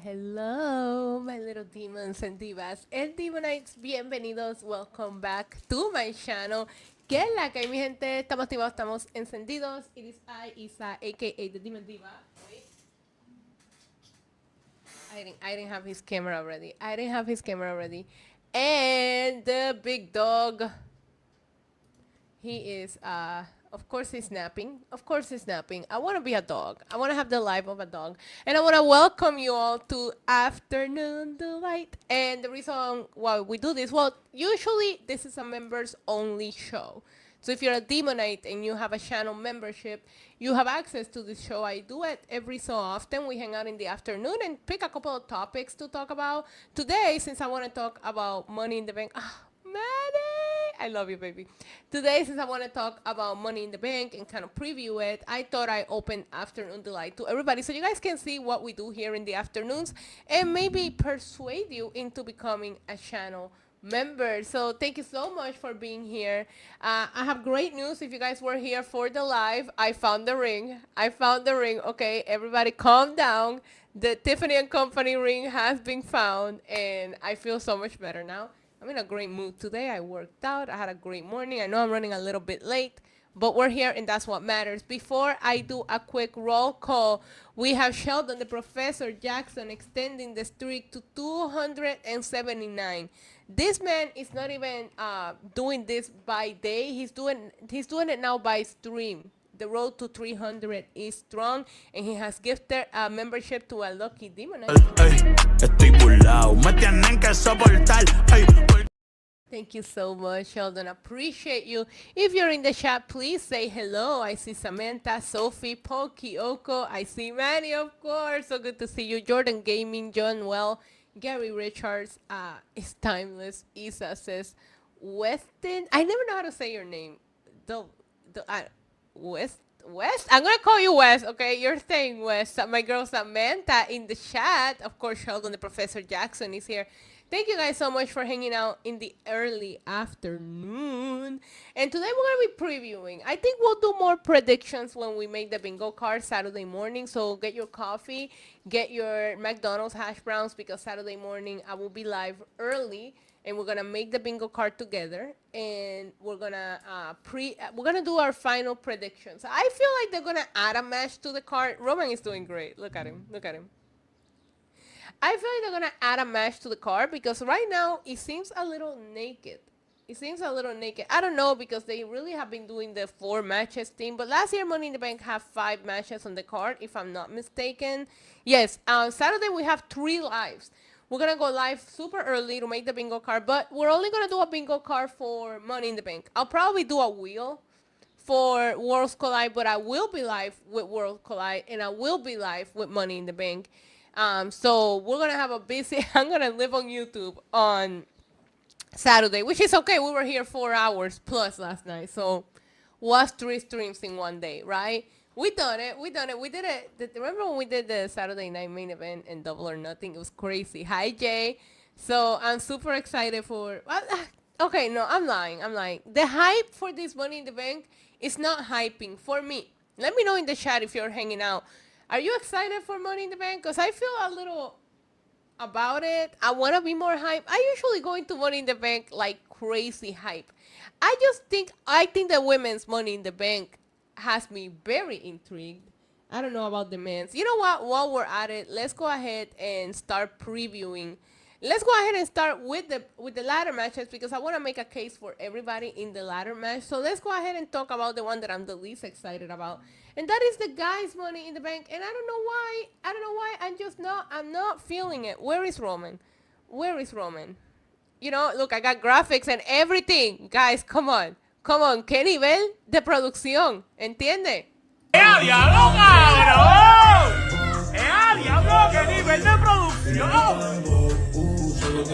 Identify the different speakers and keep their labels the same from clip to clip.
Speaker 1: Hello, my little demons and divas and demonites. Bienvenidos. Welcome back to my channel. ¿Qué es la que hay, mi gente? Estamos activados, estamos encendidos. It is I, Isa, aka the Demon Diva. Wait. I didn't have his camera ready. And the big dog. He is, of course he's napping. I want to be a dog. I want to have the life of a dog. And I want to welcome you all to Afternoon Delight. And the reason why we do this, well, usually this is a members only show. So if you're a Demonite and you have a channel membership, you have access to this show. I do it every so often. We hang out in the afternoon and pick a couple of topics to talk about. Today, since I want to talk about Money in the Bank, Maddie, I love you, baby. Today, since I want to talk about Money in the Bank and kind of preview it, I thought I opened Afternoon Delight to everybody so you guys can see what we do here in the afternoons and maybe persuade you into becoming a channel member. So thank you so much for being here. I have great news. If you guys were here for the live, I found the ring. Okay, everybody calm down. The Tiffany and Company ring has been found and I feel so much better now. I'm in a great mood today. I worked out. I had a great morning. I know I'm running a little bit late, but we're here and that's what matters. Before I do a quick roll call, we have Sheldon, the Professor Jackson, extending the streak to 279. This man is not even doing this by day. He's doing it now by stream. The road to 300 is strong, and he has gifted a membership to a lucky demon. Thank you so much, Sheldon. Appreciate you. If you're in the chat, please say hello. I see Samantha, Sophie, Pokey, Oko. I see Manny, of course. So good to see you. Jordan Gaming, John Well, Gary Richards, is timeless. Isa says, Weston. I never know how to say your name. West. I'm gonna call you West, okay? You're saying West. My girl Samantha in the chat. Of course, Sheldon, the Professor Jackson is here. Thank you guys so much for hanging out in the early afternoon. And today we're gonna be previewing. I think we'll do more predictions when we make the bingo card Saturday morning. So get your coffee, get your McDonald's hash browns, because Saturday morning I will be live early. And we're gonna make the bingo card together, and we're gonna do our final predictions. I feel like they're gonna add a match to the card. Roman is doing great. Look at him. I feel like they're gonna add a match to the card because right now it seems a little naked. I don't know, because they really have been doing the 4 matches thing. But last year Money in the Bank have 5 matches on the card, if I'm not mistaken. Yes, on Saturday we have 3 lives. We're going to go live super early to make the bingo card, but we're only going to do a bingo card for Money in the Bank. I'll probably do a wheel for Worlds Collide, but I will be live with Worlds Collide, and I will be live with Money in the Bank. So we're going to have a busy, I'm going to live on YouTube on Saturday, which is okay. We were here 4 hours plus last night, so was 3 streams in one day, right? We did it. Remember when we did the Saturday night main event and Double or Nothing? It was crazy. Hi, Jay. So I'm super excited for... Okay, no, I'm lying. The hype for this Money in the Bank is not hyping for me. Let me know in the chat if you're hanging out. Are you excited for Money in the Bank? Because I feel a little about it. I want to be more hype. I usually go into Money in the Bank like crazy hype. I think the women's Money in the Bank has me very intrigued. I don't know about the men's. You know what? While we're at it, let's go ahead and start previewing. Let's go ahead and start with the ladder matches, because I want to make a case for everybody in the ladder match. So let's go ahead and talk about the one that I'm the least excited about, and that is the guys' Money in the Bank. And I don't know why. I'm not feeling it. Where is Roman? You know, look, I got graphics and everything. Guys, come on. ¿Qué nivel de producción? ¿Entiende?
Speaker 2: ¡Ea, diablo, cabrón! ¡Ea, diablo, qué nivel de producción!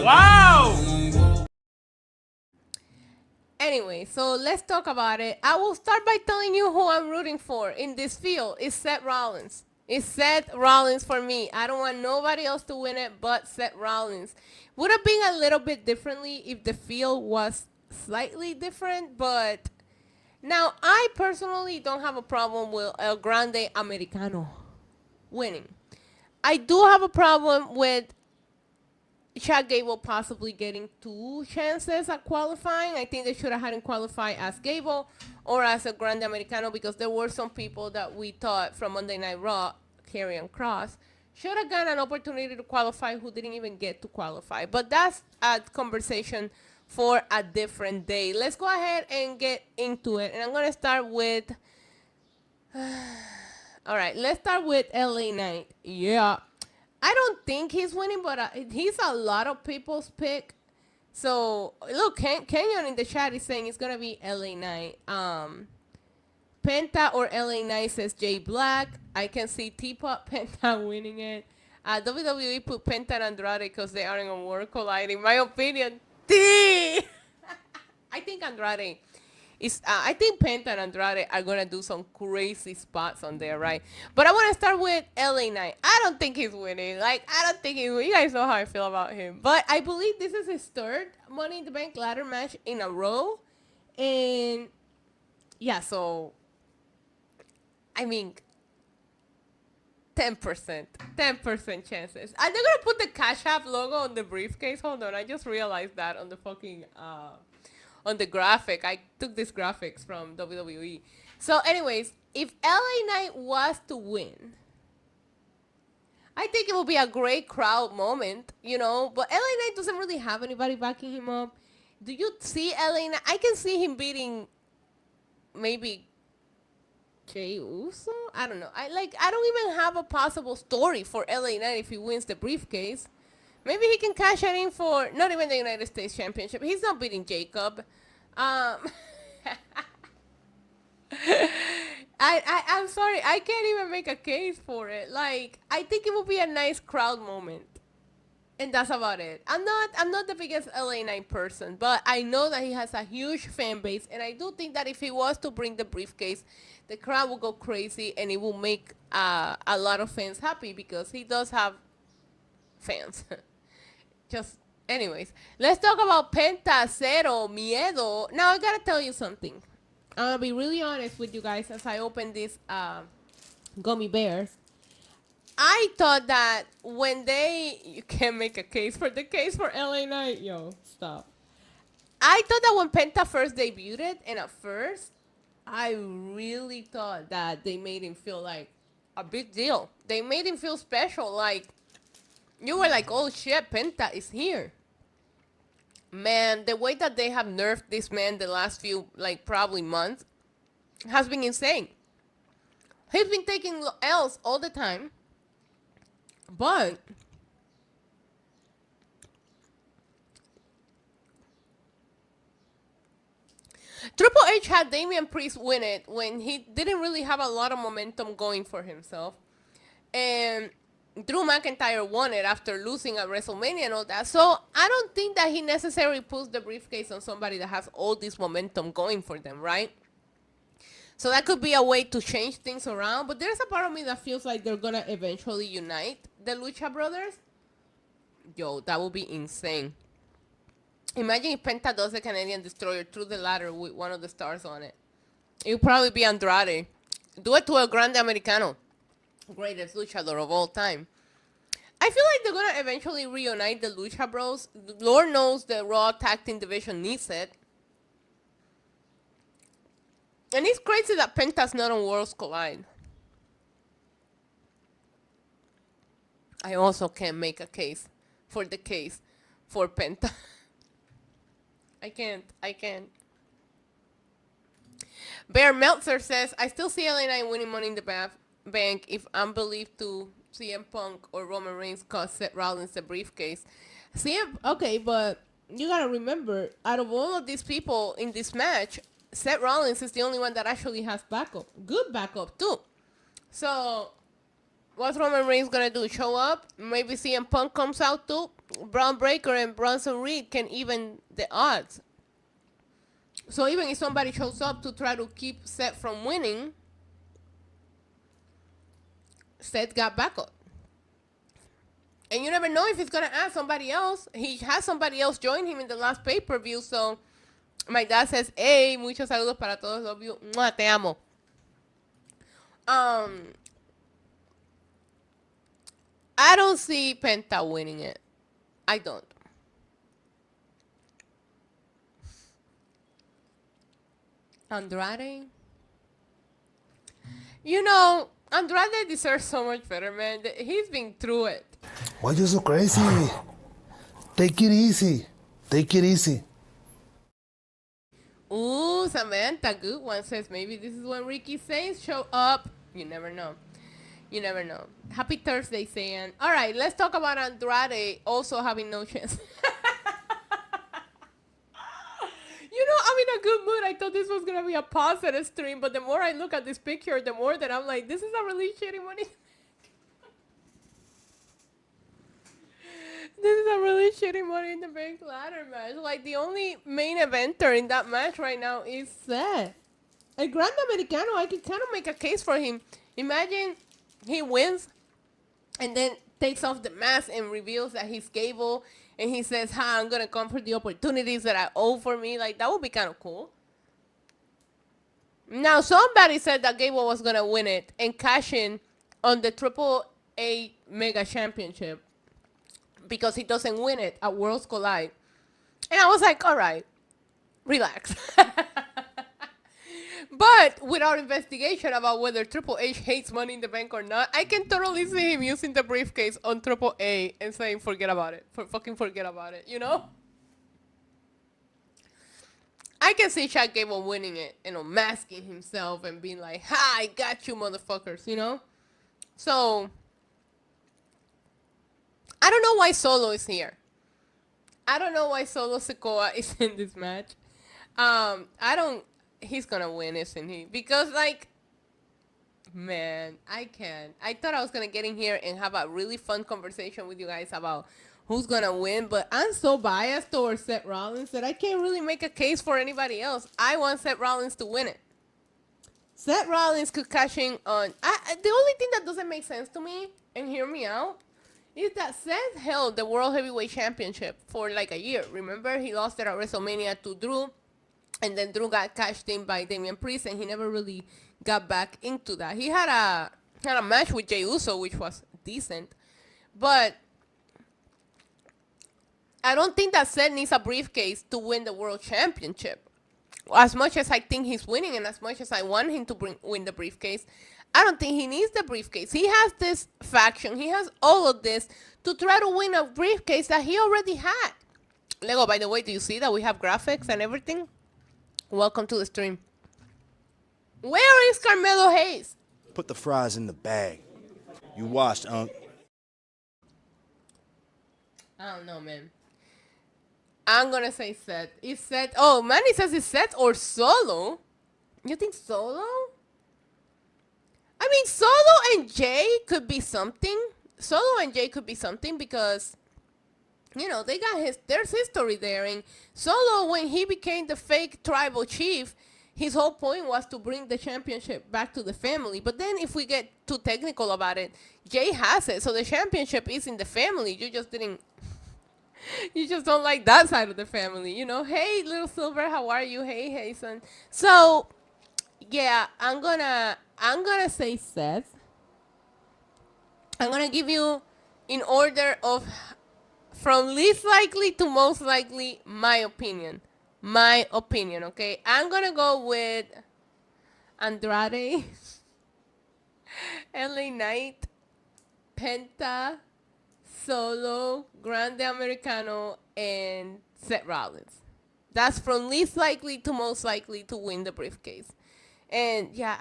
Speaker 2: ¡Wow!
Speaker 1: Anyway, so let's talk about it. I will start by telling you who I'm rooting for in this field. It's Seth Rollins. It's Seth Rollins for me. I don't want nobody else to win it but Seth Rollins. Would have been a little bit differently if the field was slightly different, but now I personally don't have a problem with El Grande Americano winning. I do have a problem with Chad Gable possibly getting 2 chances at qualifying. I think they should have had him qualify as Gable or as a Grande Americano, because there were some people that we thought from Monday Night Raw, Karrion Kross, should have gotten an opportunity to qualify who didn't even get to qualify. But that's a conversation for a different day. Let's go ahead and get into it. And I'm going to start with... all right, let's start with LA Knight. Yeah. I don't think he's winning, but he's a lot of people's pick. So, look, Kenyon in the chat is saying it's going to be LA Knight. Penta or LA Knight says Jay Black. I can see Teapot Penta winning it. WWE put Penta and Andrade because they aren't on World Collide. In my opinion, I think Andrade is. I think Penta and Andrade are gonna do some crazy spots on there, right? But I want to start with LA Knight. I don't think he's winning. Like, I don't think he's winning. You guys know how I feel about him. But I believe this is his 3rd Money in the Bank ladder match in a row, and yeah, so I mean, 10% chances. Are they gonna put the Cash App logo on the briefcase? Hold on, I just realized that on the fucking on the graphic. I took these graphics from WWE. So, anyways, if LA Knight was to win, I think it will be a great crowd moment, you know. But LA Knight doesn't really have anybody backing him up. Do you see LA Knight? I can see him beating maybe Jey Uso? I don't know. I don't even have a possible story for LA Knight if he wins the briefcase. Maybe he can cash it in for not even the United States Championship. He's not beating Jacob. I'm sorry. I can't even make a case for it. Like, I think it would be a nice crowd moment. And that's about it. I'm not the biggest LA Knight person, but I know that he has a huge fan base, and I do think that if he was to bring the briefcase, the crowd will go crazy, and it will make a lot of fans happy because he does have fans. Just, anyways, let's talk about Penta, Cero, Miedo. Now, I gotta tell you something. I'm gonna be really honest with you guys as I open these gummy bears. I thought that when you can't make a case for LA Knight. Yo, stop. I thought that when Penta first debuted, and at first, I really thought that they made him feel like a big deal. They made him feel special. Like, you were like, oh shit, Penta is here. Man, the way that they have nerfed this man the last few, like, probably months has been insane. He's been taking L's all the time. But Triple H had Damian Priest win it when he didn't really have a lot of momentum going for himself. And Drew McIntyre won it after losing at WrestleMania and all that. So I don't think that he necessarily puts the briefcase on somebody that has all this momentum going for them, right? So that could be a way to change things around. But there's a part of me that feels like they're going to eventually unite the Lucha Brothers. Yo, that would be insane. Imagine if Penta does the Canadian Destroyer through the ladder with one of the stars on it. It would probably be Andrade. Do it to El Grande Americano. Greatest luchador of all time. I feel like they're going to eventually reunite the Lucha Bros. Lord knows the Raw Tag Team Division needs it. And it's crazy that Penta's not on Worlds Collide. I also can't make a case for Penta. I can't. Bear Meltzer says, I still see LA Knight winning Money in the Bank if I'm believed to CM Punk or Roman Reigns cost Seth Rollins the briefcase. Okay, but you gotta remember, out of all of these people in this match, Seth Rollins is the only one that actually has backup. Good backup, too. So, what's Roman Reigns gonna do? Show up? Maybe CM Punk comes out, too? Braun Breaker and Bronson Reed can even the odds. So, even if somebody shows up to try to keep Seth from winning, Seth got backup. And you never know if he's gonna ask somebody else. He has somebody else join him in the last pay-per-view, so... My dad says, hey, muchos saludos para todos. Love you. Mwah, te amo. I I don't see Penta winning it. I don't. Andrade? You know, Andrade deserves so much better, man. He's been through it.
Speaker 3: Why you so crazy? Take it easy. Take it easy.
Speaker 1: Ooh, Samantha, good one, says maybe this is when Ricky Saints show up. You never know. You never know. Happy Thursday, Sayan. All right, let's talk about Andrade also having no chance. You know, I'm in a good mood. I thought this was going to be a positive stream, but the more I look at this picture, the more that I'm like, this is a really shitty money. This is a really shitty Money in the Bank ladder match. Like, the only main eventer in that match right now is Seth. El Grande Americano, I can kind of make a case for him. Imagine he wins and then takes off the mask and reveals that he's Gable. And he says, I'm going to come for the opportunities that I owe for me. Like, that would be kind of cool. Now, somebody said that Gable was going to win it and cash in on the Triple A Mega Championship because he doesn't win it at Worlds Collide. And I was like, all right, relax. But without investigation about whether Triple H hates Money in the Bank or not, I can totally see him using the briefcase on Triple A and saying, forget about it. Fucking forget about it, you know? I can see Chad Gable winning it and unmasking himself and being like, ha, I got you, motherfuckers, you know? So, I don't know why Solo is here. I don't know why Solo Sikoa is in this match. He's gonna win, isn't he? Because, like, man, I can't. I thought I was gonna get in here and have a really fun conversation with you guys about who's gonna win, but I'm so biased towards Seth Rollins that I can't really make a case for anybody else. I want Seth Rollins to win it. Seth Rollins could cash in on... the only thing that doesn't make sense to me, and hear me out, is that Seth held the World Heavyweight Championship for like a year. Remember, he lost it at WrestleMania to Drew. And then Drew got cashed in by Damian Priest, and he never really got back into that. He had a match with Jey Uso, which was decent. But I don't think that Seth needs a briefcase to win the World Championship. As much as I think he's winning and as much as I want him to win the briefcase, I don't think he needs the briefcase. He has this faction. He has all of this to try to win a briefcase that he already had. Lego, by the way, do you see that we have graphics and everything? Welcome to the stream. Where is Carmelo Hayes?
Speaker 4: Put the fries in the bag. You washed, Unc.
Speaker 1: I don't know, man. I'm going to say Seth. Is Seth... Oh, Manny says it's Seth or Solo. You think Solo? I mean, Solo and Jay could be something. Solo and Jay could be something because... You know, there's history there. And Solo, when he became the fake tribal chief, his whole point was to bring the championship back to the family. But then if we get too technical about it, Jay has it. So the championship is in the family. You just don't like that side of the family. You know, hey, little Silver, how are you? Hey, son. So, yeah, I'm gonna say Seth. I'm gonna give you in order of... From least likely to most likely, my opinion. My opinion, okay? I'm going to go with Andrade, LA Knight, Penta, Solo, Grande Americano, and Seth Rollins. That's from least likely to most likely to win the briefcase. And yeah,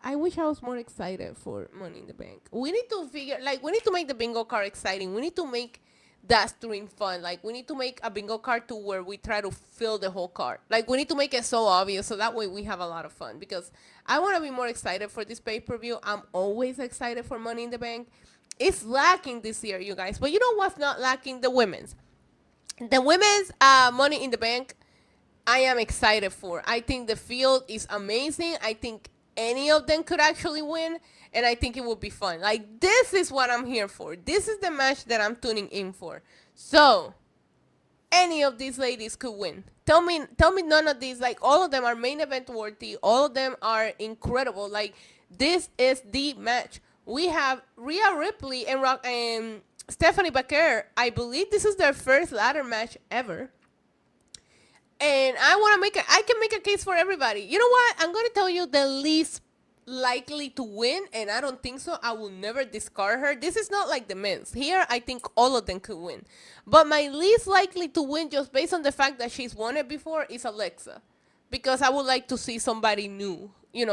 Speaker 1: I wish I was more excited for Money in the Bank. We need to we need to make the bingo card exciting. We need to make that stream fun. Like, we need to make a bingo card to where we try to fill the whole card. Like, we need to make it so obvious so that way we have a lot of fun. Because I want to be more excited for this pay-per-view. I'm always excited for Money in the Bank. It's lacking this year, you guys. But you know what's not lacking? The women's. The women's Money in the Bank, I am excited for. I think the field is amazing. I think any of them could actually win. And I think it would be fun. Like, this is what I'm here for. This is the match that I'm tuning in for. So, any of these ladies could win. Tell me none of these, like, all of them are main event worthy. All of them are incredible. Like, this is the match we have Rhea Ripley and Stephanie Baker. I believe this is their first ladder match ever. And I can make a case for everybody. You know what? I'm going to tell you the least likely to win, and I don't think so. I will never discard her. This is not like the men's. Here, I think all of them could win. But my least likely to win, just based on the fact that she's won it before, is Alexa. Because I would like to see somebody new,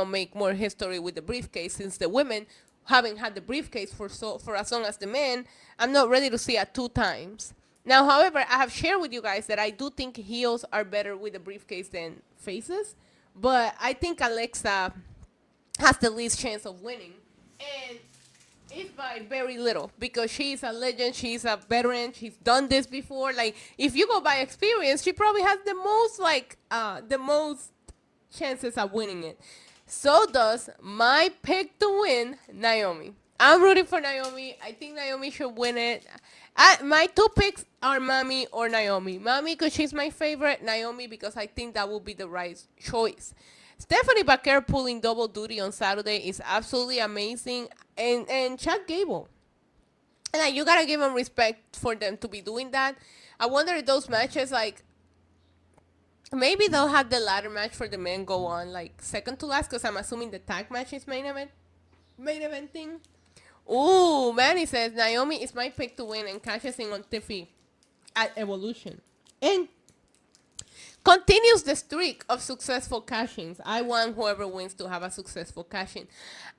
Speaker 1: make more history with the briefcase, since the women haven't had the briefcase for as long as the men. I'm not ready to see it 2 times. Now, however, I have shared with you guys that I do think heels are better with the briefcase than faces. But I think Alexa has the least chance of winning. And it's by very little, because she's a legend, she's a veteran, she's done this before. Like, if you go by experience, she probably has the most chances of winning it. So does my pick to win, Naomi. I'm rooting for Naomi. I think Naomi should win it. My 2 picks are Mami or Naomi. Mami because she's my favorite. Naomi because I think that will be the right choice. Stephanie Baker pulling double duty on Saturday is absolutely amazing. And Chad Gable. And you got to give them respect for them to be doing that. I wonder if those matches, like, maybe they'll have the ladder match for the men go on, like, second to last, because I'm assuming the tag match is main event thing. Ooh, Manny says, Naomi is my pick to win and cashes in on Tiffy at Evolution. And continues the streak of successful cash-ins. I want whoever wins to have a successful cash-in.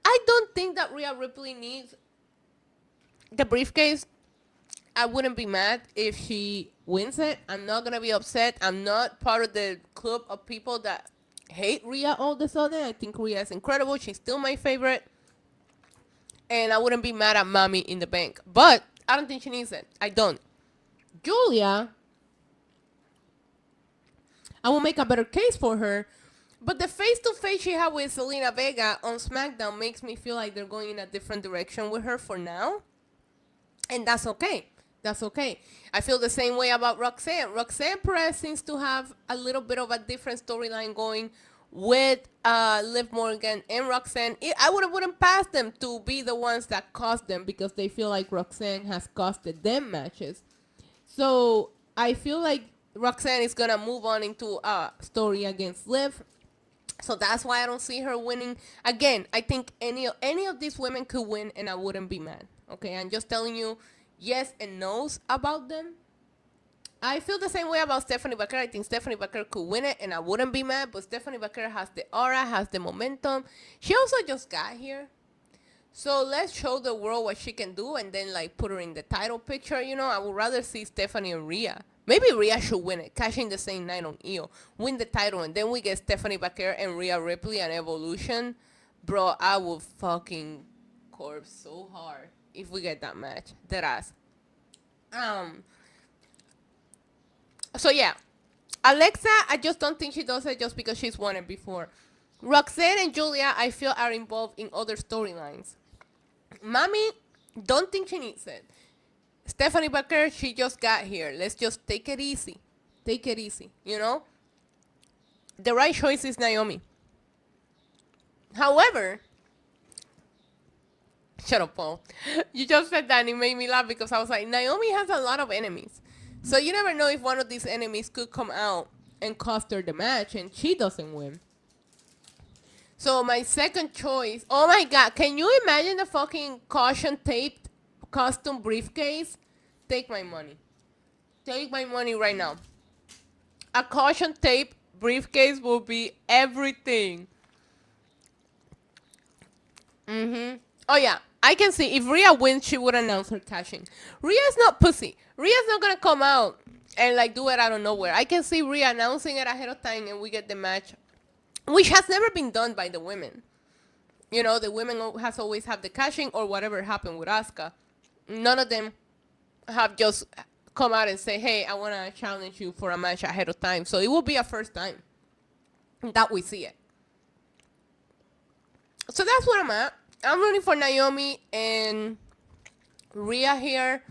Speaker 1: I don't think that Rhea Ripley needs the briefcase. I wouldn't be mad if she wins it. I'm not going to be upset. I'm not part of the club of people that hate Rhea all of a sudden. I think Rhea is incredible. She's still my favorite. And I wouldn't be mad at Mommy in the Bank. But I don't think she needs it. I don't. Julia, I will make a better case for her. But the face-to-face she had with Zelina Vega on SmackDown makes me feel like they're going in a different direction with her for now. And that's okay. That's okay. I feel the same way about Roxanne. Roxanne Perez seems to have a little bit of a different storyline going with Liv Morgan and Roxanne. I wouldn't pass them to be the ones that cost them, because they feel like Roxanne has costed them matches. So I feel like Roxanne is going to move on into a story against Liv. So that's why I don't see her winning. Again, I think any of these women could win and I wouldn't be mad. Okay, I'm just telling you yes and no's about them. I feel the same way about Stephanie Baker. I think Stephanie Baker could win it and I wouldn't be mad, but Stephanie Baker has the aura, has the momentum. She also just got here. So let's show the world what she can do and then, like, put her in the title picture. I would rather see Stephanie and Rhea. Maybe Rhea should win it, cash in the same night on EO, win the title, and then we get Stephanie Baker and Rhea Ripley and Evolution. Bro, I will fucking corpse so hard if we get that match. Deadass. So yeah, Alexa, I just don't think she does it just because she's won it before. Roxanne and Julia, I feel, are involved in other storylines. Mami, don't think she needs it. Stephanie Baker, she just got here. Let's just take it easy. Take it easy, The right choice is Naomi. However, shut up, Paul. You just said that and it made me laugh because I was like, Naomi has a lot of enemies. So you never know if one of these enemies could come out and cost her the match and she doesn't win. So my second choice, oh my God, can you imagine the fucking caution taped custom briefcase? Take my money. Take my money right now. A caution tape briefcase will be everything. Oh yeah, I can see if Rhea wins, she would announce her cashing. Rhea's not pussy. Rhea's not gonna come out and like do it out of nowhere. I can see Rhea announcing it ahead of time and we get the match, which has never been done by the women. The women has always have the cashing or whatever happened with Asuka. None of them have just come out and say, hey, I want to challenge you for a match ahead of time. So it will be a first time that we see it. So that's where I'm at. I'm rooting for Naomi and Rhea here.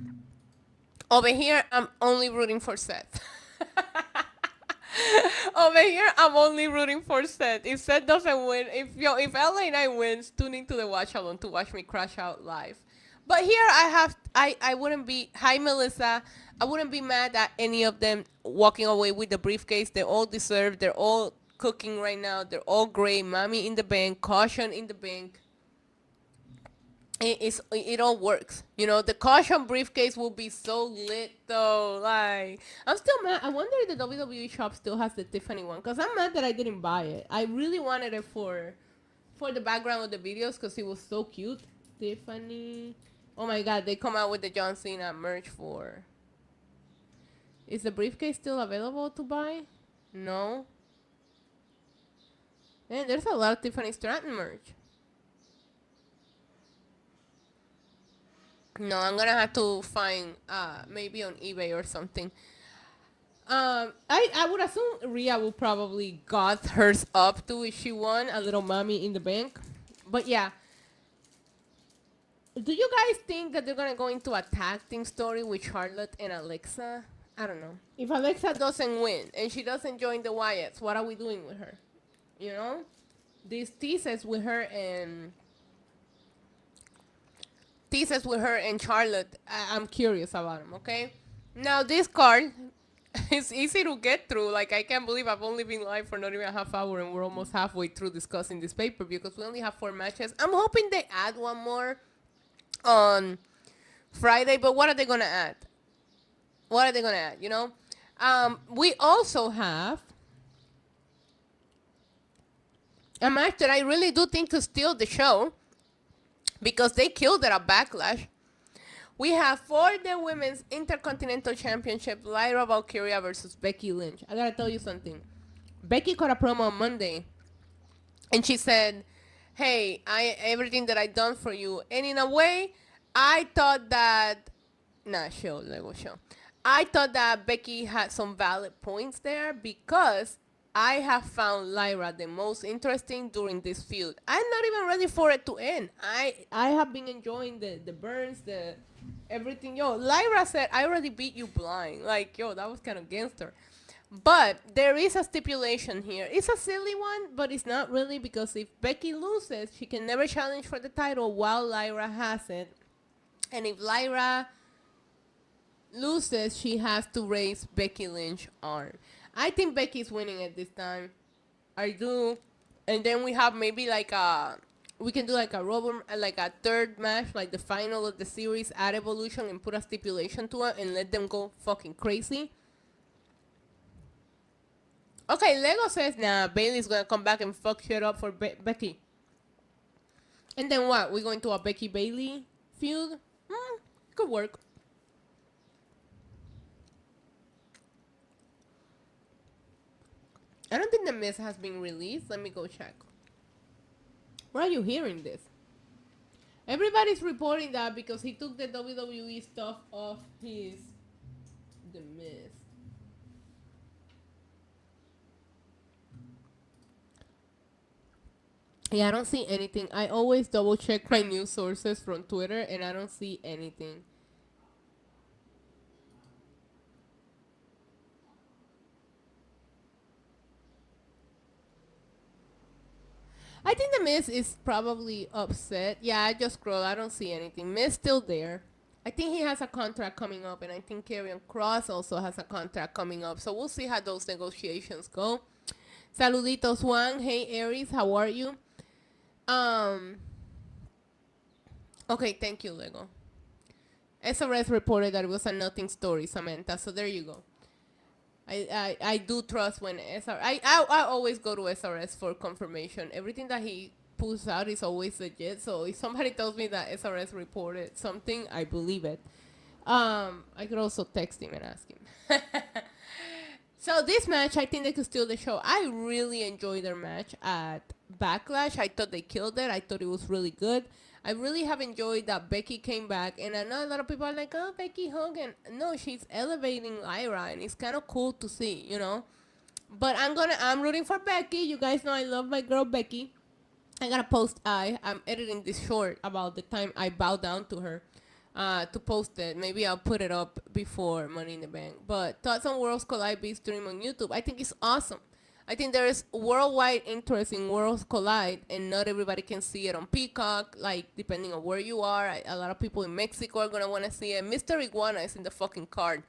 Speaker 1: Over here, I'm only rooting for Seth. Over here, I'm only rooting for Seth. If Seth doesn't win, if LA9 wins, tune into the watch alone to watch me crash out live. But here I wouldn't be. Hi Melissa. I wouldn't be mad at any of them walking away with the briefcase. They all deserve. They're all cooking right now. They're all great. Mommy in the bank. Caution in the bank. It all works. You know, the caution briefcase will be so lit though. Like, I'm still mad. I wonder if the WWE shop still has the Tiffany one, because I'm mad that I didn't buy it. I really wanted it for the background of the videos because it was so cute. Tiffany. Oh my god, they come out with the John Cena merch for. Is the briefcase still available to buy? No. Man, there's a lot of Tiffany Stratton merch. No, I'm gonna have to find maybe on eBay or something. I would assume Rhea will probably got hers up to if she won a little mommy in the bank. But yeah. Do you guys think that they're gonna go into a tag team story with Charlotte and Alexa? I don't know. If Alexa doesn't win and she doesn't join the Wyatts, what are we doing with her? You know? These teases with her and Charlotte, I'm curious about them, okay? Now, this card is easy to get through. Like, I can't believe I've only been live for not even a half hour and we're almost halfway through discussing this pay-per-view because we only have 4 matches. I'm hoping they add one more on Friday, but what are they going to add? You know? We also have a match that I really do think could steal the show, because they killed it at Backlash. We have for the Women's Intercontinental Championship, Lyra Valkyria versus Becky Lynch. I gotta tell you something. Becky cut a promo on Monday, and she said, hey, everything that I done for you. And in a way, I thought that... I thought that Becky had some valid points there, because I have found Lyra the most interesting during this feud. I'm not even ready for it to end. I have been enjoying the burns, the everything. Yo, Lyra said, I already beat you blind. Like, yo, that was kind of gangster. But there is a stipulation here. It's a silly one, but it's not really, because if Becky loses, she can never challenge for the title while Lyra has it. And if Lyra loses, she has to raise Becky Lynch's arm. I think Becky's winning at this time. I do. And then we have maybe like we can do like a third match, like the final of the series at Evolution, and put a stipulation to it and let them go fucking crazy. Okay, Lego says, nah, Bayley's gonna come back and fuck shit up for Becky. And then what? We're going to a Becky Bayley feud? Could work. I don't think The Miz has been released. Let me go check. Where are you hearing this? Everybody's reporting that because he took the WWE stuff off his The Miz. Yeah, I don't see anything. I always double check my news sources from Twitter and I don't see anything. I think the Miz is probably upset. Yeah, I just scroll. I don't see anything. Miz still there. I think he has a contract coming up, and I think Karrion Kross also has a contract coming up. So we'll see how those negotiations go. Saluditos Juan. Hey Aries, how are you? Okay, thank you, Lego. SRS reported that it was a nothing story, Samantha. So there you go. I do trust when I always go to SRS for confirmation. Everything that he pulls out is always legit. So if somebody tells me that SRS reported something, I believe it. I could also text him and ask him. So this match, I think they could steal the show. I really enjoyed their match at Backlash. I thought they killed it. I thought it was really good. I really have enjoyed that Becky came back, and I know a lot of people are like, oh, Becky Hogan. No, she's elevating Lyra, and it's kind of cool to see, you know. But I'm rooting for Becky. You guys know I love my girl Becky. I gotta post I'm editing this short about the time I bow down to her. to post it. Maybe I'll put it up before Money in the Bank. But Thoughts on Worlds Collide be streamed on YouTube. I think it's awesome. I think there is worldwide interest in Worlds Collide, and not everybody can see it on Peacock. Like, depending on where you are, a lot of people in Mexico are gonna want to see it. Mr. Iguana is in the fucking card.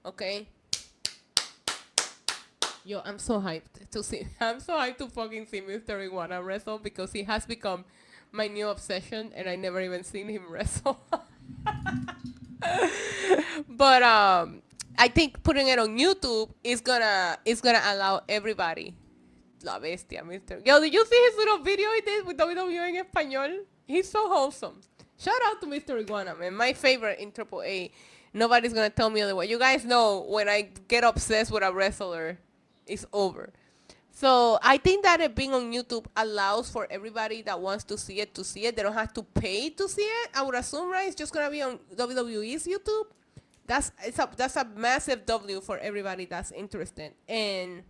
Speaker 1: Okay. Yo, I'm so hyped to see. I'm so hyped to fucking see Mr. Iguana wrestle because he has become my new obsession, and I never even seen him wrestle. But I think putting it on YouTube is gonna allow everybody. La bestia, Mr. Yo, did you see his little video he did with WWE in Español? He's so wholesome. Shout out to Mr. Iguana, man. My favorite in AAA. Nobody's gonna tell me otherwise. You guys know when I get obsessed with a wrestler, it's over. So I think that it being on YouTube allows for everybody that wants to see it to see it. They don't have to pay to see it. I would assume, right? It's just gonna be on WWE's YouTube. That's a massive W for everybody that's interested. And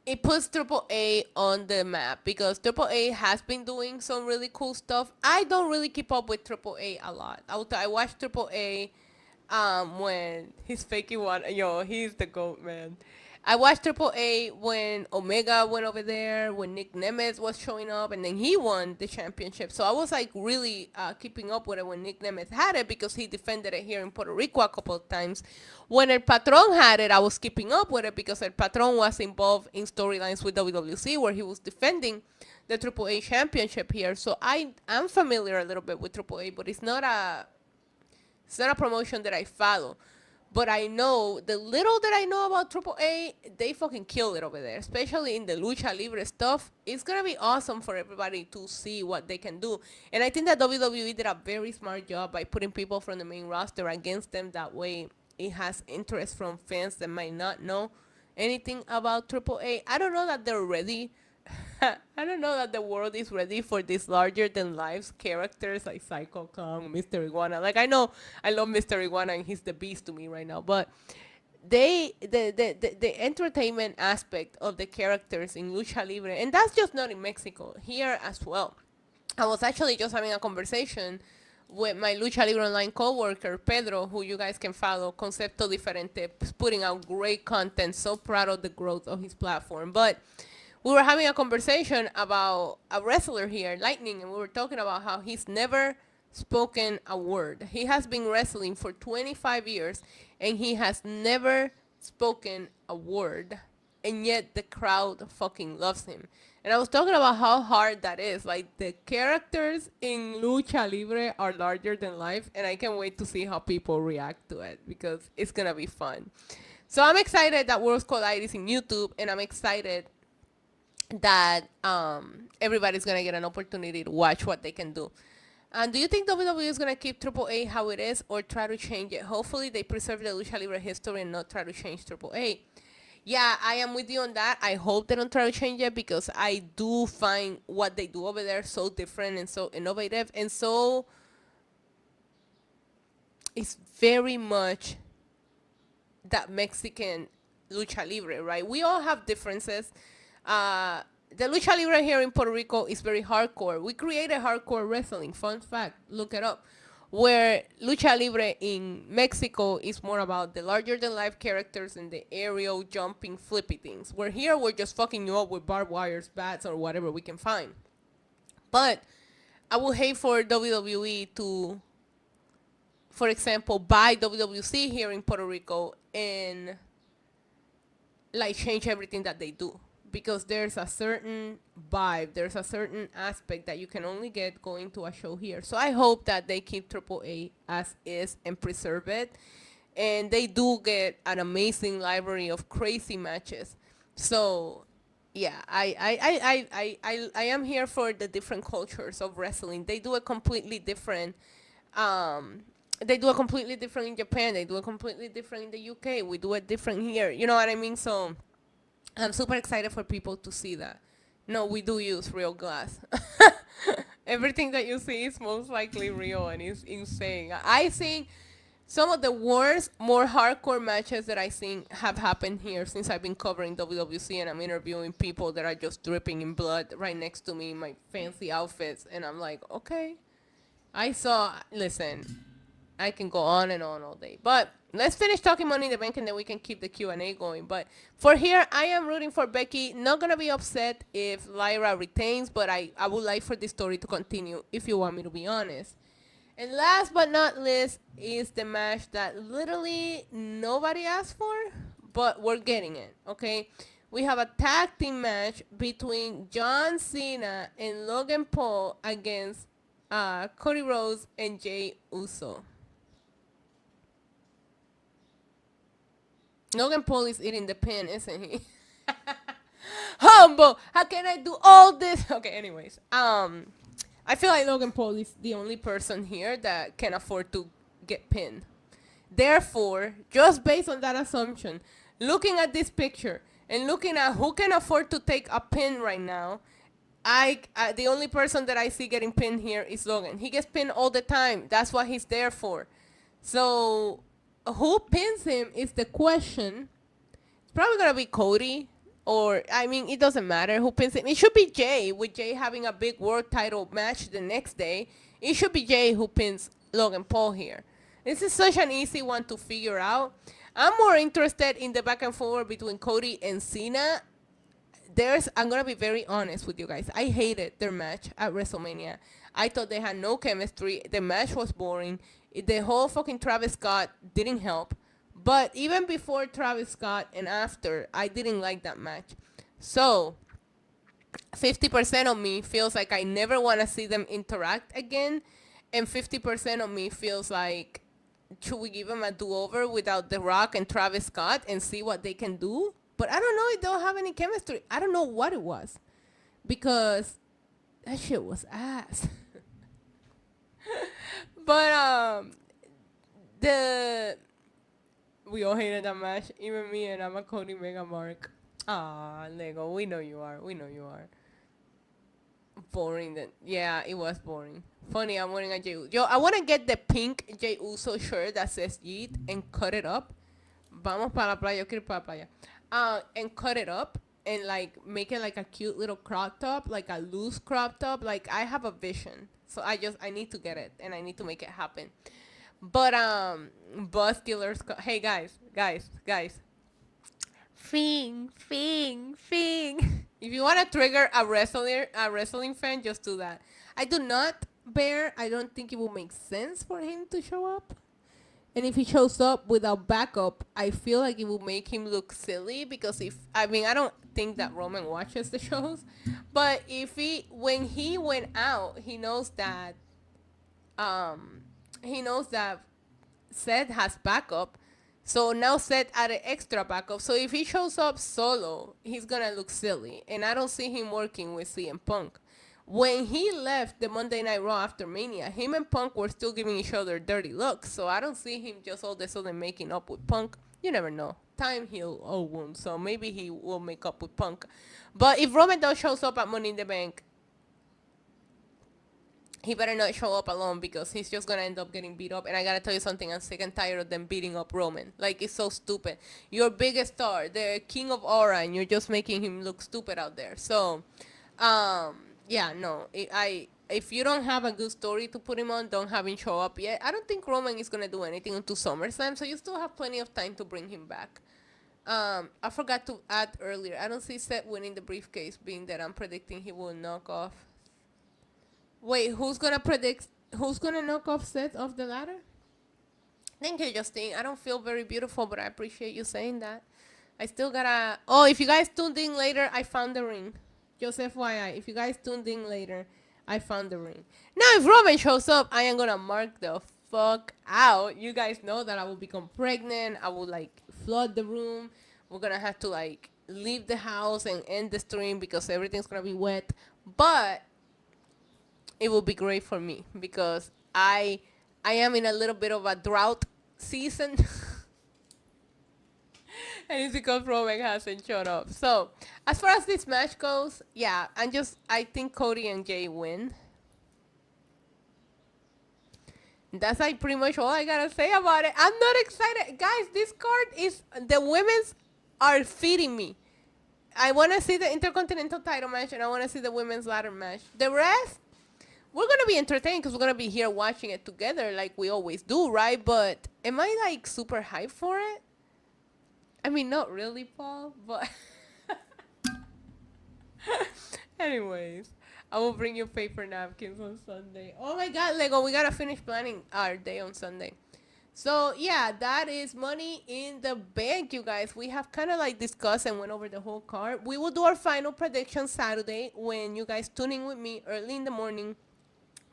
Speaker 1: it puts AAA on the map because AAA has been doing some really cool stuff. I don't really keep up with AAA a lot. I watch AAA when he's faking one. Yo, he's the GOAT, man. I watched AAA when Omega went over there, when Nick Nemeth was showing up, and then he won the championship. So I was like really keeping up with it when Nick Nemeth had it because he defended it here in Puerto Rico a couple of times. When El Patron had it, I was keeping up with it because El Patron was involved in storylines with WWC where he was defending the AAA championship here. So I'm familiar a little bit with AAA, but it's not a promotion that I follow. But I know, the little that I know about AAA, they fucking kill it over there. Especially in the Lucha Libre stuff. It's going to be awesome for everybody to see what they can do. And I think that WWE did a very smart job by putting people from the main roster against them. That way, it has interest from fans that might not know anything about AAA. I don't know that they're ready. I don't know that the world is ready for these larger-than-life characters like Psycho Kong, Mr. Iguana. Like, I know I love Mr. Iguana and he's the beast to me right now, but the entertainment aspect of the characters in Lucha Libre, and that's just not in Mexico, here as well. I was actually just having a conversation with my Lucha Libre Online coworker, Pedro, who you guys can follow, Concepto Diferente, putting out great content. So proud of the growth of his platform. But we were having a conversation about a wrestler here, Lightning, and we were talking about how he's never spoken a word. He has been wrestling for 25 years, and he has never spoken a word, and yet the crowd fucking loves him. And I was talking about how hard that is. Like, the characters in Lucha Libre are larger than life, and I can't wait to see how people react to it, because it's going to be fun. So I'm excited that Worlds Collide is in YouTube, and I'm excited that everybody's going to get an opportunity to watch what they can do. And do you think WWE is going to keep AAA how it is or try to change it? Hopefully they preserve the Lucha Libre history and not try to change AAA. Yeah, I am with you on that. I hope they don't try to change it because I do find what they do over there so different and so innovative. And so it's very much that Mexican Lucha Libre, right? We all have differences. The Lucha Libre here in Puerto Rico is very hardcore. We created hardcore wrestling. Fun fact, look it up. Where Lucha Libre in Mexico is more about the larger-than-life characters and the aerial jumping flippy things. Where here we're just fucking you up with barbed wires, bats, or whatever we can find. But I would hate for WWE to, for example, buy WWC here in Puerto Rico and like change everything that they do. Because there's a certain vibe, there's a certain aspect that you can only get going to a show here. So I hope that they keep AAA as is and preserve it. And they do get an amazing library of crazy matches. So yeah, I am here for the different cultures of wrestling. They do a completely different they do a completely different in Japan, they do a completely different in the UK, we do it different here. You know what I mean? So I'm super excited for people to see that. No, we do use real glass. Everything that you see is most likely real and it's insane. I think some of the worst, more hardcore matches that I think have happened here since I've been covering WWC, and I'm interviewing people that are just dripping in blood right next to me in my fancy outfits. And I'm like, okay, Listen, I can go on and on all day, but let's finish talking Money in the Bank and then we can keep the Q&A going. But for here, I am rooting for Becky. Not going to be upset if Lyra retains, but I would like for this story to continue, if you want me to be honest. And last but not least is the match that literally nobody asked for, but we're getting it, okay? We have a tag team match between John Cena and Logan Paul against Cody Rhodes and Jey Uso. Logan Paul is eating the pin, isn't he? Humble! How can I do all this? Okay, anyways. I feel like Logan Paul is the only person here that can afford to get pinned. Therefore, just based on that assumption, looking at this picture and looking at who can afford to take a pin right now, the only person that I see getting pinned here is Logan. He gets pinned all the time. That's what he's there for. So, who pins him is the question. It's probably going to be Cody. Or, I mean, it doesn't matter who pins him. It should be Jey, with Jey having a big world title match the next day. It should be Jey who pins Logan Paul here. This is such an easy one to figure out. I'm more interested in the back and forth between Cody and Cena. I'm going to be very honest with you guys. I hated their match at WrestleMania. I thought they had no chemistry. The match was boring. The whole fucking Travis Scott didn't help. But even before Travis Scott and after, I didn't like that match. So, 50% of me feels like I never want to see them interact again. And 50% of me feels like, should we give them a do-over without The Rock and Travis Scott and see what they can do? But I don't know if they'll have any chemistry. I don't know what it was. Because that shit was ass. But, we all hated that match. Even me, and I'm a Cody Mega Mark. Ah, Lego, we know you are. We know you are. Boring then. Yeah, it was boring. Funny, I'm wearing a Jey Uso. Yo, I want to get the pink Jey Uso shirt that says Yeet and cut it up. Vamos para la playa. Yo quiero ir para la playa. And cut it up and like make it like a cute little crop top, like a loose crop top. Like I have a vision. So I need to get it and I need to make it happen. But Buzz Killers. Hey guys. Fing. If you want to trigger a wrestling fan, just do that. I do not bear. I don't think it will make sense for him to show up. And if he shows up without backup, I feel like it will make him look silly because I don't think that Roman watches the shows, but when he went out, he knows that Seth has backup. So now Seth added extra backup. So if he shows up solo, he's going to look silly. And I don't see him working with CM Punk. When he left the Monday Night Raw after Mania, him and Punk were still giving each other dirty looks. So I don't see him just all of a sudden making up with Punk. You never know. Time heals all wounds. So maybe he will make up with Punk. But if Roman does shows up at Money in the Bank, he better not show up alone because he's just going to end up getting beat up. And I got to tell you something. I'm sick and tired of them beating up Roman. Like, it's so stupid. Your biggest star, the king of aura, and you're just making him look stupid out there. So, yeah, no. If you don't have a good story to put him on, don't have him show up yet. I don't think Roman is going to do anything until SummerSlam. So you still have plenty of time to bring him back. I forgot to add earlier. I don't see Seth winning the briefcase, being that I'm predicting he will knock off. Wait, who's gonna knock off Seth off the ladder? Thank you, Justine. I don't feel very beautiful, but I appreciate you saying that. I still gotta... Oh, if you guys tuned in later, I found the ring. Just FYI, if you guys tuned in later, I found the ring. Now, if Roman shows up, I am gonna mark the fuck out. You guys know that I will become pregnant. I will, like, flood the room. We're gonna have to, like, leave the house and end the stream because everything's gonna be wet. But... it will be great for me because I am in a little bit of a drought season. And it's because Roman hasn't shown up. So, as far as this match goes, yeah, I think Cody and Jey win. That's like pretty much all I gotta say about it. I'm not excited. Guys, this card the women's are feeding me. I want to see the Intercontinental title match and I want to see the women's ladder match. The rest... we're gonna be entertained because we're gonna be here watching it together like we always do, right? But am I like super hyped for it? I mean, not really, Paul, but anyways, I will bring you paper napkins on Sunday. Oh my God, Lego, we gotta finish planning our day on Sunday. So yeah, that is Money in the Bank, you guys. We have kind of like discussed and went over the whole card. We will do our final prediction Saturday when you guys tune in with me early in the morning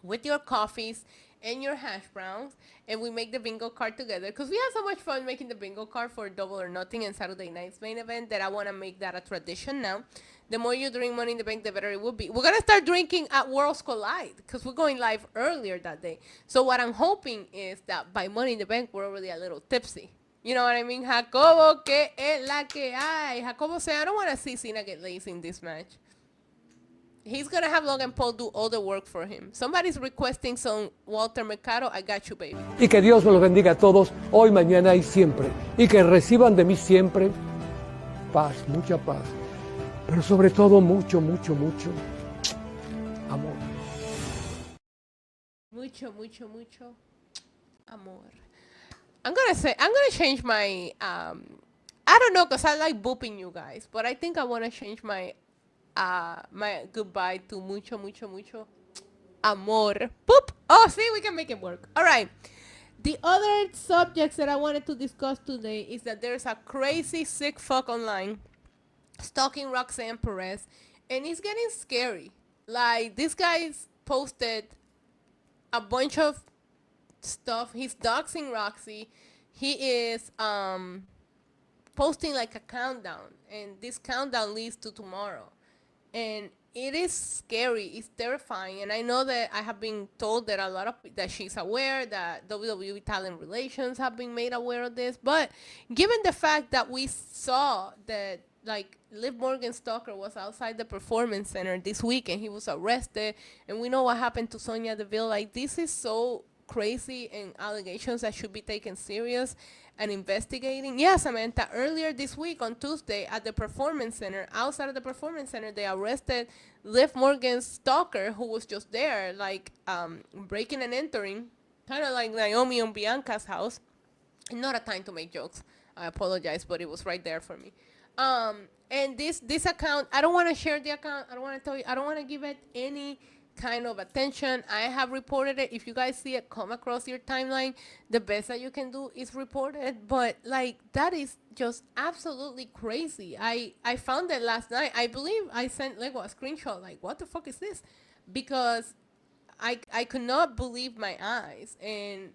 Speaker 1: with your coffees and your hash browns, and we make the bingo card together because we had so much fun making the bingo card for Double or Nothing and Saturday night's main event that I want to make that a tradition now. The more you drink Money in the Bank, the better it will be. We're going to start drinking at Worlds Collide because we're going live earlier that day. So what I'm hoping is that by Money in the Bank, we're already a little tipsy. You know what I mean? Jacobo, que es la que hay. Jacobo said, I don't want to see Cena get lazy in this match. He's going to have Logan Paul do all the work for him. Somebody's requesting some Walter Mercado. I got you, baby.
Speaker 5: Y que Dios me los bendiga a todos, hoy, mañana y siempre. Y que reciban de mí siempre paz, mucha paz. Pero sobre todo mucho, mucho, mucho amor.
Speaker 1: Mucho, mucho, mucho amor. I'm gonna change my, I don't know, because I like booping you guys, but I think I want to change my goodbye to mucho, mucho, mucho amor. Boop. Oh, see, we can make it work. All right. The other subjects that I wanted to discuss today is that there's a crazy sick fuck online stalking Roxanne Perez, and it's getting scary. Like, this guy's posted a bunch of stuff. He's doxing Roxy. He is posting like a countdown, and this countdown leads to tomorrow. And it is scary. It's terrifying. And I know that I have been told that that she's aware, that WWE Talent Relations have been made aware of this. But given the fact that we saw that, like, Liv Morgan's stalker was outside the Performance Center this week and he was arrested, and we know what happened to Sonya Deville, like, this is so crazy and allegations that should be taken serious and investigating. Yeah, Samantha, earlier this week on Tuesday at the Performance Center, outside of the Performance Center, they arrested Liv Morgan's stalker who was just there, like, breaking and entering, kind of like Naomi on Bianca's house. Not a time to make jokes. I apologize, but it was right there for me. And this account, I don't want to share the account. I don't want to tell you. I don't want to give it any kind of attention. I have reported it. If you guys see it come across your timeline, the best that you can do is report it. But, like, that is just absolutely crazy. I found it last night. I believe I sent Lego a screenshot, like, what the fuck is this? Because I could not believe my eyes. And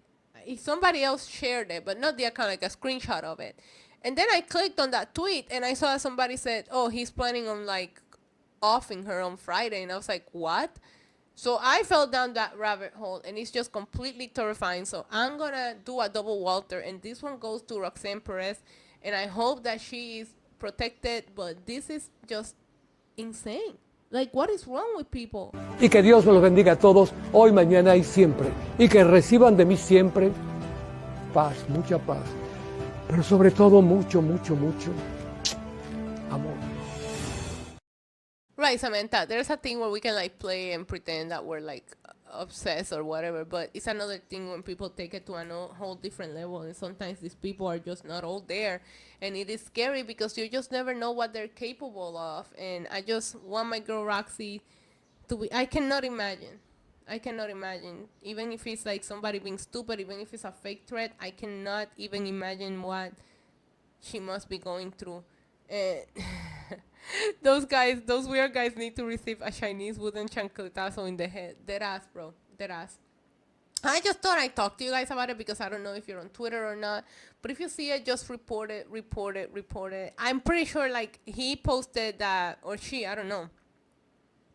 Speaker 1: somebody else shared it, but not the account, like a screenshot of it. And then I clicked on that tweet and I saw somebody said, oh, he's planning on, like, offing her on Friday. And I was like, what? So I fell down that rabbit hole, and it's just completely terrifying. So I'm going to do a double Walter, and this one goes to Roxanne Perez, and I hope that she is protected, but this is just insane. Like, what is wrong with people?
Speaker 5: Y que Dios me los bendiga a todos, hoy, mañana y siempre. Y que reciban de mí siempre paz, mucha paz. Pero sobre todo mucho, mucho, mucho amor.
Speaker 1: Right, Samantha, there's a thing where we can, like, play and pretend that we're, like, obsessed or whatever, but it's another thing when people take it to a whole different level, and sometimes these people are just not all there, and it is scary because you just never know what they're capable of. And I just want my girl Roxy to be, I cannot imagine, even if it's like somebody being stupid, even if it's a fake threat, I cannot even imagine what she must be going through. And those weird guys need to receive a Chinese wooden chancletazo in the head. Dead ass, bro. Dead ass. I just thought I'd talk to you guys about it because I don't know if you're on Twitter or not. But if you see it, just report it. I'm pretty sure, like, he posted that, or she, I don't know,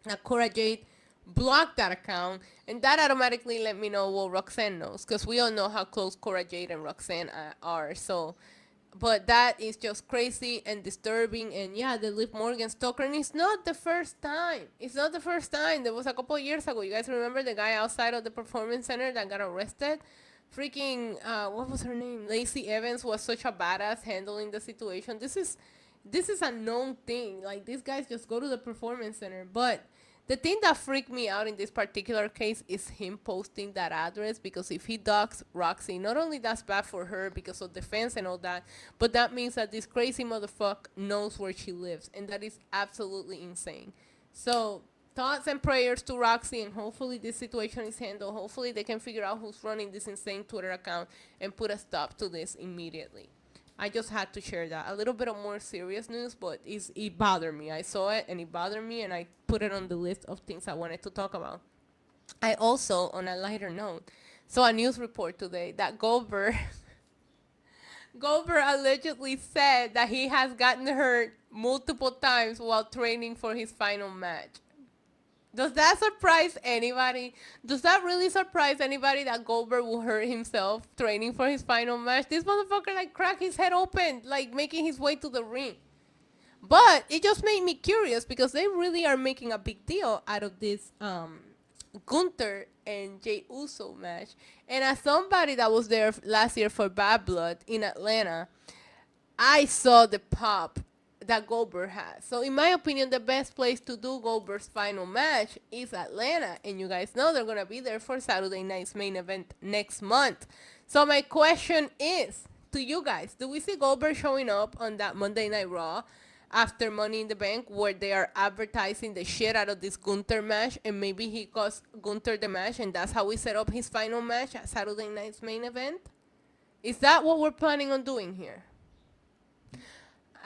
Speaker 1: that Cora Jade blocked that account. And that automatically let me know what Roxanne knows. Because we all know how close Cora Jade and Roxanne are. So... But that is just crazy and disturbing. And yeah, the Liv Morgan stalker. And it's not the first time. There was a couple of years ago. You guys remember the guy outside of the Performance Center that got arrested? Freaking, what was her name? Lacey Evans was such a badass handling the situation. This is a known thing. Like, these guys just go to the Performance Center. But The thing that freaked me out in this particular case is him posting that address, because if he dogs Roxy, not only that's bad for her because of the fence and all that, but that means that this crazy motherfucker knows where she lives, and that is absolutely insane. So thoughts and prayers to Roxy, and hopefully this situation is handled. Hopefully they can figure out who's running this insane Twitter account and put a stop to this immediately. I just had to share that. A little bit of more serious news, but it bothered me. I saw it and it bothered me, and I put it on the list of things I wanted to talk about. I also, on a lighter note, saw a news report today that Goldberg allegedly said that he has gotten hurt multiple times while training for his final match. Does that surprise anybody? Does that really surprise anybody that Goldberg will hurt himself training for his final match? This motherfucker like cracked his head open, like making his way to the ring. But it just made me curious because they really are making a big deal out of this Gunther and Jey Uso match. And as somebody that was there last year for Bad Blood in Atlanta, I saw the pop that Goldberg has. So in my opinion, the best place to do Goldberg's final match is Atlanta, and you guys know they're gonna be there for Saturday night's main event next month. So my question is to you guys, do we see Goldberg showing up on that Monday Night Raw after Money in the Bank, where they are advertising the shit out of this Gunther match, and maybe he cost Gunther the match, and that's how we set up his final match at Saturday night's main event? Is that what we're planning on doing here?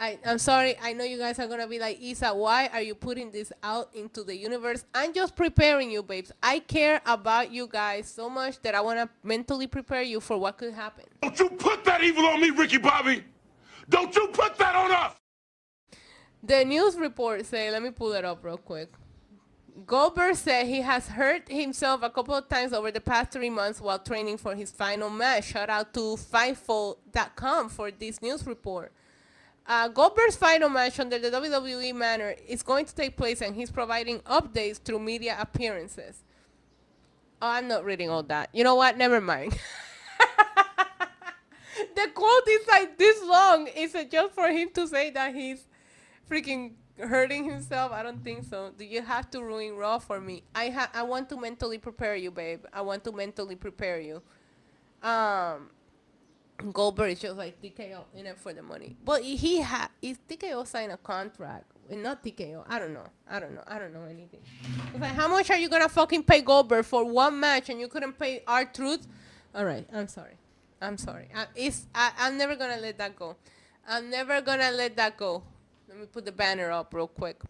Speaker 1: I'm sorry, I know you guys are going to be like, Isa, why are you putting this out into the universe? I'm just preparing you, babes. I care about you guys so much that I want to mentally prepare you for what could happen.
Speaker 2: Don't you put that evil on me, Ricky Bobby! Don't you put that on us!
Speaker 1: The news report say, let me pull it up real quick. Goldberg said he has hurt himself a couple of times over the past 3 months while training for his final match. Shout out to Fightful.com for this news report. Goldberg's final match under the WWE manner is going to take place, and he's providing updates through media appearances. Oh, I'm not reading all that. You know what? Never mind. The quote is like this long. Is it just for him to say that he's freaking hurting himself? I don't think so. Do you have to ruin Raw for me? I want to mentally prepare you, babe. I want to mentally prepare you. Goldberg is just like TKO in it for the money. But is TKO signed a contract? Not TKO. I don't know anything. It's like, how much are you gonna fucking pay Goldberg for one match and you couldn't pay R-Truth? All right, I'm sorry. I'm never gonna let that go. I'm never gonna let that go. Let me put the banner up real quick.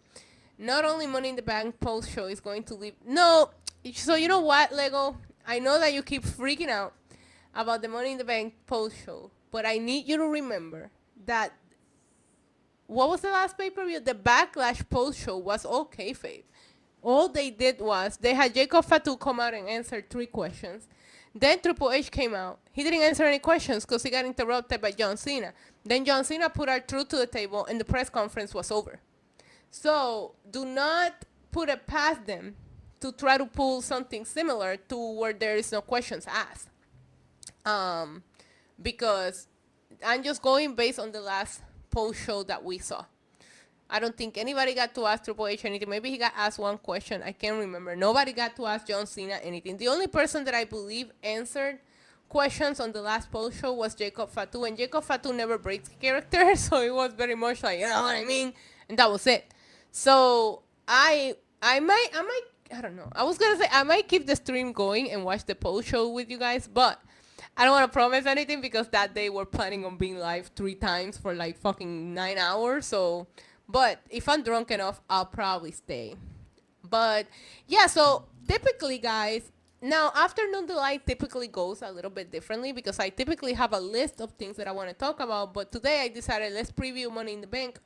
Speaker 1: Not only Money in the Bank post show is going to leave. No. So you know what, Lego? I know that you keep freaking out about the Money in the Bank post show, but I need you to remember that what was the last pay-per-view? The Backlash post show was all kayfabe. All they did was they had Jacob Fatu come out and answer 3 questions. Then Triple H came out. He didn't answer any questions because he got interrupted by John Cena. Then John Cena put R-Truth to the table, and the press conference was over. So do not put it past them to try to pull something similar to where there is no questions asked. Because I'm just going based on the last post show that we saw. I don't think anybody got to ask Triple H anything. Maybe he got asked one question. I can't remember. Nobody got to ask John Cena anything. The only person that I believe answered questions on the last post show was Jacob Fatu, and Jacob Fatu never breaks character, so it was very much like, you know what I mean, and that was it. So I might, I don't know. I was gonna say I might keep the stream going and watch the post show with you guys, but I don't want to promise anything because that day we're planning on being live 3 times for like fucking 9 hours. So, but if I'm drunk enough, I'll probably stay. But yeah, so typically, guys, now Afternoon Delight typically goes a little bit differently because I typically have a list of things that I want to talk about. But today I decided let's preview Money in the Bank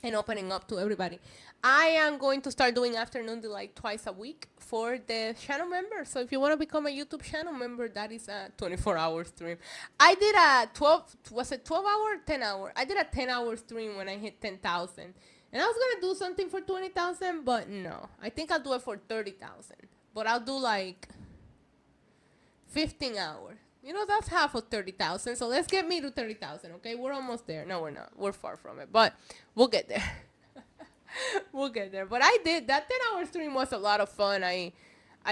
Speaker 1: and opening up to everybody. I am going to start doing Afternoon Delight twice a week for the channel members. So if you want to become a YouTube channel member, that is a 24-hour stream. I did a 12-hour, 10-hour? I did a 10-hour stream when I hit 10,000. And I was going to do something for 20,000, but no. I think I'll do it for 30,000. But I'll do like 15 hours. You know, that's half of 30,000. So let's get me to 30,000, okay? We're almost there. No, we're not. We're far from it. But we'll get there. We'll get there. But I did that 10-hour stream was a lot of fun. I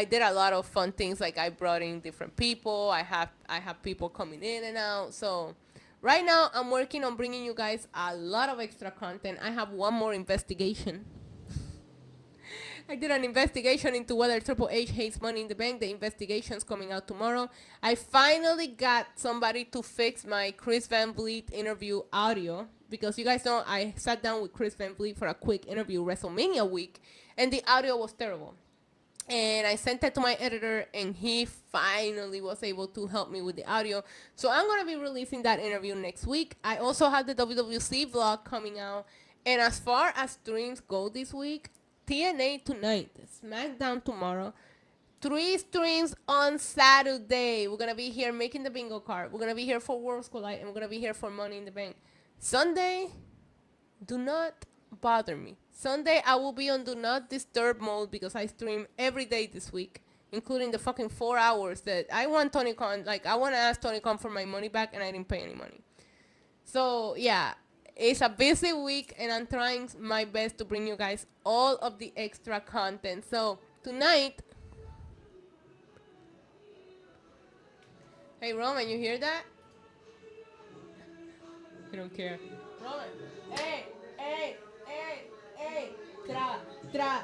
Speaker 1: did a lot of fun things, like I brought in different people. I have people coming in and out. So right now I'm working on bringing you guys a lot of extra content. I have one more investigation. I did an investigation into whether Triple H hates Money in the Bank. The investigation's coming out tomorrow. I finally got somebody to fix my Chris Van Vliet interview audio, because you guys know I sat down with Chris Van Vliet for a quick interview WrestleMania week, and the audio was terrible. And I sent that to my editor, and he finally was able to help me with the audio. So I'm going to be releasing that interview next week. I also have the WWC vlog coming out. And as far as streams go this week, TNA tonight, SmackDown tomorrow, 3 streams on Saturday. We're going to be here making the bingo card. We're going to be here for Worlds Collide, and we're going to be here for Money in the Bank. Sunday, do not bother me. Sunday, I will be on Do Not Disturb mode because I stream every day this week, including the fucking 4 hours that I want Tony Khan. Like, I want to ask Tony Khan for my money back, and I didn't pay any money. So, yeah. It's a busy week, and I'm trying my best to bring you guys all of the extra content. So, tonight... Hey, Roman, you hear that? I don't care. Roman, hey, tra,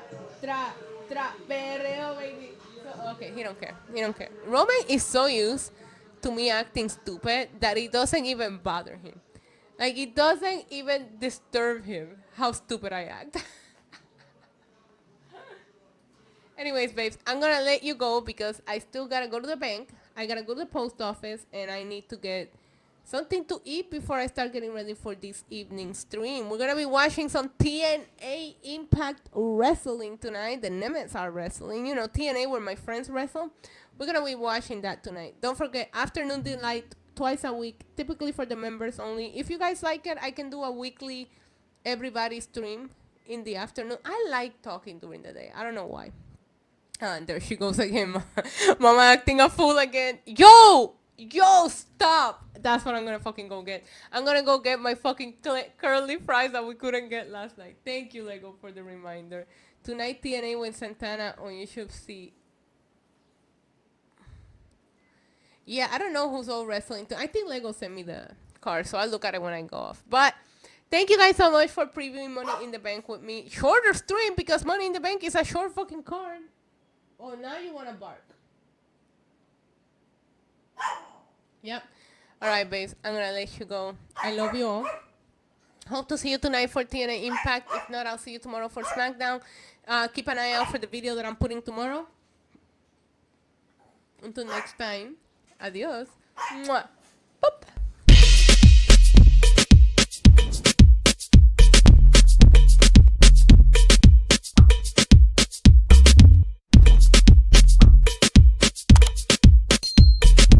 Speaker 1: perreo, baby. So, okay, he don't care. Roman is so used to me acting stupid that it doesn't even bother him. Like, it doesn't even disturb him how stupid I act. Anyways, babes, I'm going to let you go because I still got to go to the bank. I got to go to the post office, and I need to get something to eat before I start getting ready for this evening stream. We're going to be watching some TNA Impact Wrestling tonight. The Nemets are wrestling. You know, TNA where my friends wrestle. We're going to be watching that tonight. Don't forget, Afternoon Delight twice a week, typically for the members only. If you guys like it, I can do a weekly everybody stream in the afternoon. I like talking during the day. I don't know why. And there she goes again. Mama acting a fool again. Yo, stop. That's what I'm going to fucking go get. I'm going to go get my fucking curly fries that we couldn't get last night. Thank you, Lego, for the reminder. Tonight, TNA with Santana on YouTube C. Yeah, I don't know who's all wrestling. I think Lego sent me the card, so I'll look at it when I go off. But thank you guys so much for previewing Money in the Bank with me. Shorter stream because Money in the Bank is a short fucking card. Oh, now you want to bark. Yep. All right, babes. I'm going to let you go. I love you all. Hope to see you tonight for TNA Impact. If not, I'll see you tomorrow for SmackDown. Keep an eye out for the video that I'm putting tomorrow. Until next time. Adios. Mwah. Boop.